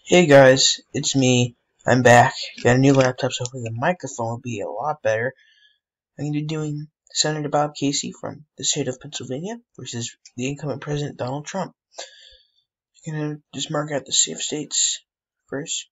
Hey guys, it's me. I'm back. Got a new laptop, so hopefully the microphone will be a lot better. I'm going to be doing Senator Bob Casey from the state of Pennsylvania versus the incumbent President Donald Trump. I'm going to just mark out the safe states first.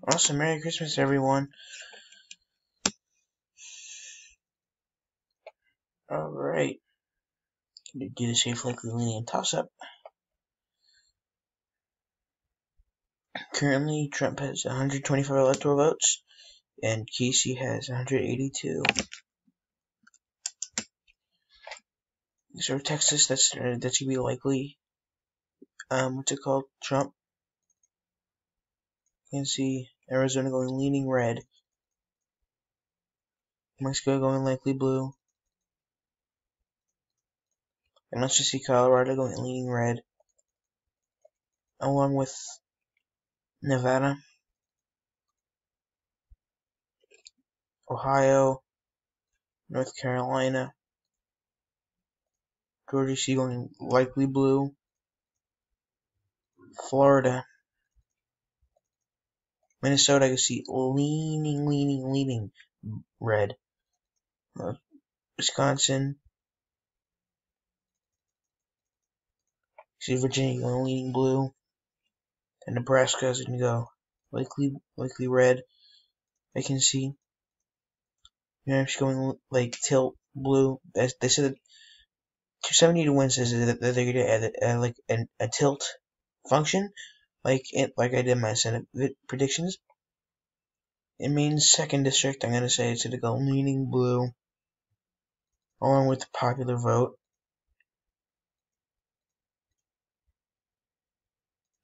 Awesome. Merry Christmas, everyone. Alright. Going to do the safe, likely, lenient toss-up. Currently, Trump has 125 electoral votes, and Casey has 182. So Texas, that's going to be likely. What's it called? Trump. You can see Arizona going leaning red. Mexico going likely blue. And let's just see Colorado going leaning red. Along with Nevada, Ohio, North Carolina, Georgia C going likely blue. Florida, Minnesota I can see leaning red. Wisconsin, see Virginia going leaning blue. And Nebraska is going to go likely red. I can see New Hampshire going like tilt blue. They said that 270 to win says that they're going to add like a tilt function, like I did in my Senate predictions. It means second district. I'm going to say it's going to go leaning blue, along with the popular vote.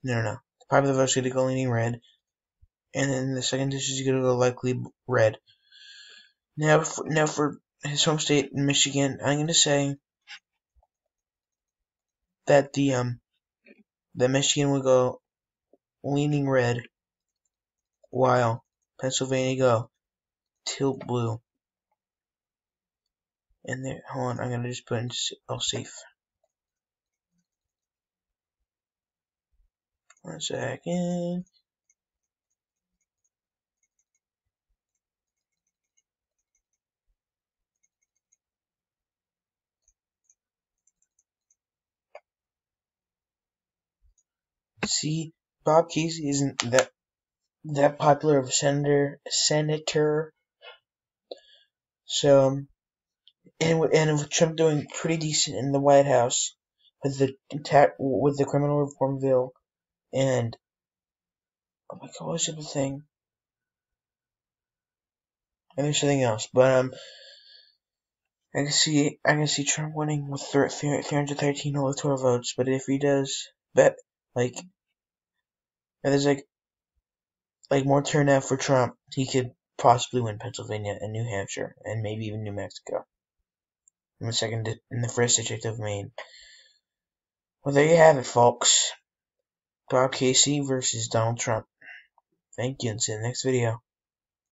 No. The popular vote is going to go leaning red, and then the second district is going to go likely red. Now for his home state, Michigan, I'm going to say that that Michigan will go leaning red, while Pennsylvania go tilt blue. And there, hold on, I'm going to just put in all safe. 1 second. See, Bob Casey isn't that popular of a senator. So, and with Trump doing pretty decent in the White House with the criminal reform bill, and oh my God, what's the other thing? And there's something else, but I can see Trump winning with 313 electoral votes. But if he does like there's like more turnout for Trump, he could possibly win Pennsylvania and New Hampshire and maybe even New Mexico in the first district of Maine. Well, there you have it, folks. Bob Casey versus Donald Trump. Thank you, and see you in the next video.